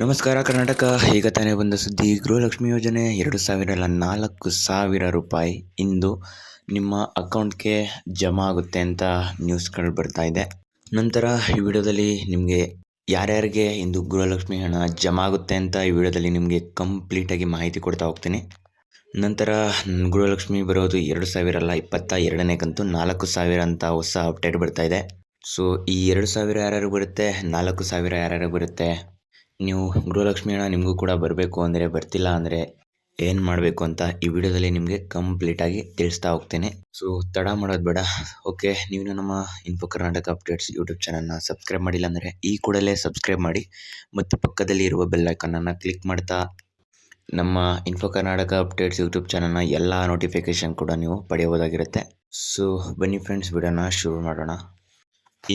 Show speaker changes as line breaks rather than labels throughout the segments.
ನಮಸ್ಕಾರ ಕರ್ನಾಟಕ. ಈಗ ತಾನೇ ಬಂದ ಸುದ್ದಿ. ಗೃಹಲಕ್ಷ್ಮಿ ಯೋಜನೆ 2,000 ಅಲ್ಲ, 4,000 ರೂಪಾಯಿ ಇಂದು ನಿಮ್ಮ ಅಕೌಂಟ್ಗೆ ಜಮಾ ಆಗುತ್ತೆ ಅಂತ ನ್ಯೂಸ್ಗಳು ಬರ್ತಾ ಇದೆ. ನಂತರ ಈ ವಿಡಿಯೋದಲ್ಲಿ ನಿಮಗೆ ಯಾರ್ಯಾರಿಗೆ ಇಂದು ಗೃಹಲಕ್ಷ್ಮಿ ಹಣ ಜಮಾ ಆಗುತ್ತೆ ಅಂತ ಈ ವಿಡಿಯೋದಲ್ಲಿ ನಿಮಗೆ ಕಂಪ್ಲೀಟಾಗಿ ಮಾಹಿತಿ ಕೊಡ್ತಾ ಹೋಗ್ತೀನಿ. ನಂತರ ಗೃಹಲಕ್ಷ್ಮಿ ಬರೋದು 2,000 ಅಲ್ಲ, 22ನೇ ಕಂತು 4,000 ಅಂತ ಹೊಸ ಅಪ್ಡೇಟ್ ಬರ್ತಾ ಇದೆ. ಸೊ ಈ 2,000 ಯಾರ್ಯಾರು ಬರುತ್ತೆ, 4,000 ಯಾರ್ಯಾರು ಬರುತ್ತೆ, ನೀವು ಗೃಹಲಕ್ಷ್ಮಿ ಹಣ ನಿಮಗೂ ಕೂಡ ಬರಬೇಕು ಅಂದರೆ, ಬರ್ತಿಲ್ಲ ಅಂದರೆ ಏನು ಮಾಡಬೇಕು ಅಂತ ಈ ವಿಡಿಯೋದಲ್ಲಿ ನಿಮಗೆ ಕಂಪ್ಲೀಟಾಗಿ ತಿಳಿಸ್ತಾ ಹೋಗ್ತೇನೆ. ಸೊ ತಡ ಮಾಡೋದು ಬೇಡ. ಓಕೆ, ನೀವು ನಮ್ಮ ಇನ್ಫೋ ಕರ್ನಾಟಕ ಅಪ್ಡೇಟ್ಸ್ ಯೂಟ್ಯೂಬ್ ಚಾನಲ್ನ ಸಬ್ಸ್ಕ್ರೈಬ್ ಮಾಡಿಲ್ಲ ಅಂದರೆ ಈ ಕೂಡಲೇ ಸಬ್ಸ್ಕ್ರೈಬ್ ಮಾಡಿ ಮತ್ತು ಪಕ್ಕದಲ್ಲಿ ಇರುವ ಬೆಲ್ ಐಕಾನನ್ನು ಕ್ಲಿಕ್ ಮಾಡ್ತಾ ನಮ್ಮ ಇನ್ಫೋ ಕರ್ನಾಟಕ ಅಪ್ಡೇಟ್ಸ್ ಯೂಟ್ಯೂಬ್ ಚಾನಲ್ನ ಎಲ್ಲ ನೋಟಿಫಿಕೇಷನ್ ಕೂಡ ನೀವು ಪಡೆಯಬಹುದಾಗಿರುತ್ತೆ. ಸೊ ಬನ್ನಿ ಫ್ರೆಂಡ್ಸ್, ವಿಡಿಯೋನ ಶುರು ಮಾಡೋಣ.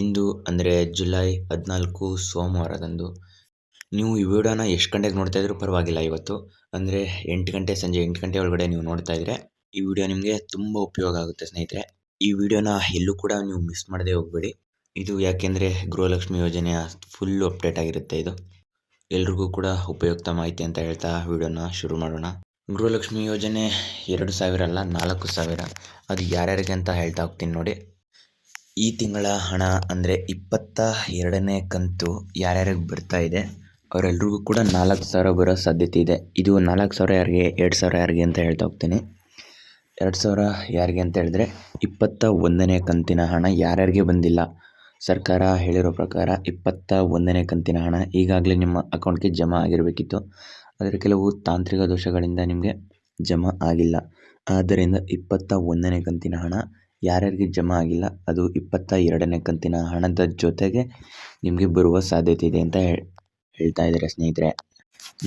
ಇಂದು ಅಂದರೆ ಜುಲೈ 14 ಸೋಮವಾರದಂದು ನೀವು ಈ ವಿಡಿಯೋನ ಎಷ್ಟು ಗಂಟೆಗೆ ನೋಡ್ತಾ ಇದ್ರೂ ಪರವಾಗಿಲ್ಲ. ಇವತ್ತು ಅಂದರೆ 8 ಗಂಟೆ, ಸಂಜೆ 8 ಗಂಟೆ ಒಳಗಡೆ ನೀವು ನೋಡ್ತಾ ಇದ್ರೆ ಈ ವಿಡಿಯೋ ನಿಮಗೆ ತುಂಬ ಉಪಯೋಗ ಆಗುತ್ತೆ ಸ್ನೇಹಿತರೆ. ಈ ವಿಡಿಯೋನ ಎಲ್ಲೂ ಕೂಡ ನೀವು ಮಿಸ್ ಮಾಡದೆ ಹೋಗಬೇಡಿ. ಇದು ಯಾಕೆಂದರೆ ಗೃಹಲಕ್ಷ್ಮಿ ಯೋಜನೆಯ ಫುಲ್ಲು ಅಪ್ಡೇಟ್ ಆಗಿರುತ್ತೆ. ಇದು ಎಲ್ರಿಗೂ ಕೂಡ ಉಪಯುಕ್ತ ಮಾಹಿತಿ ಅಂತ ಹೇಳ್ತಾ ವಿಡಿಯೋನ ಶುರು ಮಾಡೋಣ. ಗೃಹಲಕ್ಷ್ಮಿ ಯೋಜನೆ 2,000 ಅಲ್ಲ, 4,000. ಅದು ಯಾರ್ಯಾರಿಗೆ ಅಂತ ಹೇಳ್ತಾ ಹೋಗ್ತೀನಿ ನೋಡಿ. ಈ ತಿಂಗಳ ಹಣ ಅಂದರೆ 22ನೇ ಕಂತು ಯಾರ್ಯಾರಿಗೆ ಬರ್ತಾ ಇದೆ ಅವರೆಲ್ರಿಗೂ ಕೂಡ 4,000 ಬರೋ ಸಾಧ್ಯತೆ ಇದೆ. ಇದು 4,000 ಯಾರಿಗೆ, 2,000 ಯಾರಿಗೆ ಅಂತ ಹೇಳ್ತಾ ಹೋಗ್ತೀನಿ. 2,000 ಯಾರಿಗೆ ಅಂತ ಹೇಳಿದ್ರೆ 21ನೇ ಕಂತಿನ ಹಣ ಯಾರ್ಯಾರಿಗೆ ಬಂದಿಲ್ಲ, ಸರ್ಕಾರ ಹೇಳಿರೋ ಪ್ರಕಾರ 21ನೇ ಕಂತಿನ ಹಣ ಈಗಾಗಲೇ ನಿಮ್ಮ ಅಕೌಂಟ್ಗೆ ಜಮಾ ಆಗಿರಬೇಕಿತ್ತು. ಆದರೆ ಕೆಲವು ತಾಂತ್ರಿಕ ದೋಷಗಳಿಂದ ನಿಮಗೆ ಜಮಾ ಆಗಿಲ್ಲ. ಆದ್ದರಿಂದ 21ನೇ ಕಂತಿನ ಹಣ ಯಾರ್ಯಾರಿಗೆ ಜಮಾ ಆಗಿಲ್ಲ ಅದು 22ನೇ ಕಂತಿನ ಹಣದ ಜೊತೆಗೆ ನಿಮಗೆ ಬರುವ ಸಾಧ್ಯತೆ ಇದೆ ಅಂತ ಹೇಳ್ತಾ ಇದ್ದಾರೆ ಸ್ನೇಹಿತರೆ.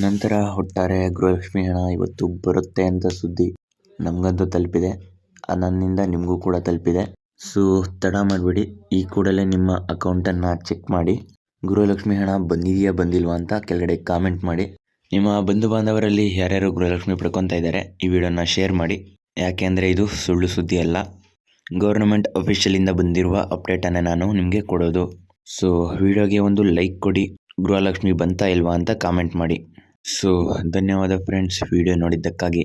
ನಂತರ ಒಟ್ಟಾರೆ ಗೃಹಲಕ್ಷ್ಮಿ ಹಣ ಇವತ್ತು ಬರುತ್ತೆ ಅಂತ ಸುದ್ದಿ ನಮಗಂತೂ ತಲುಪಿದೆ, ನನ್ನಿಂದ ನಿಮಗೂ ಕೂಡ ತಲುಪಿದೆ. ಸೊ ತಡ ಮಾಡಬೇಡಿ, ಈ ಕೂಡಲೇ ನಿಮ್ಮ ಅಕೌಂಟನ್ನು ಚೆಕ್ ಮಾಡಿ. ಗೃಹಲಕ್ಷ್ಮಿ ಹಣ ಬಂದಿದೆಯಾ ಬಂದಿಲ್ವಾ ಅಂತ ಕೆಳಗಡೆ ಕಾಮೆಂಟ್ ಮಾಡಿ. ನಿಮ್ಮ ಬಂಧು ಬಾಂಧವರಲ್ಲಿ ಯಾರ್ಯಾರು ಗೃಹಲಕ್ಷ್ಮಿ ಪಡ್ಕೊತಾ ಇದ್ದಾರೆ ಈ ವಿಡಿಯೋನ ಶೇರ್ ಮಾಡಿ. ಯಾಕೆಂದರೆ ಇದು ಸುಳ್ಳು ಸುದ್ದಿ ಅಲ್ಲ, ಗೌರ್ಮೆಂಟ್ ಅಫಿಷಿಯಲಿಂದ ಬಂದಿರುವ ಅಪ್ಡೇಟನ್ನು ನಾನು ನಿಮಗೆ ಕೊಡೋದು. ಸೊ ವಿಡಿಯೋಗೆ ಒಂದು ಲೈಕ್ ಕೊಡಿ, ಗೃಹಲಕ್ಷ್ಮಿ ಬಂತಾ ಇಲ್ವಾ ಅಂತ ಕಾಮೆಂಟ್ ಮಾಡಿ. ಸೊ ಧನ್ಯವಾದ ಫ್ರೆಂಡ್ಸ್ ವಿಡಿಯೋ ನೋಡಿದ್ದಕ್ಕಾಗಿ.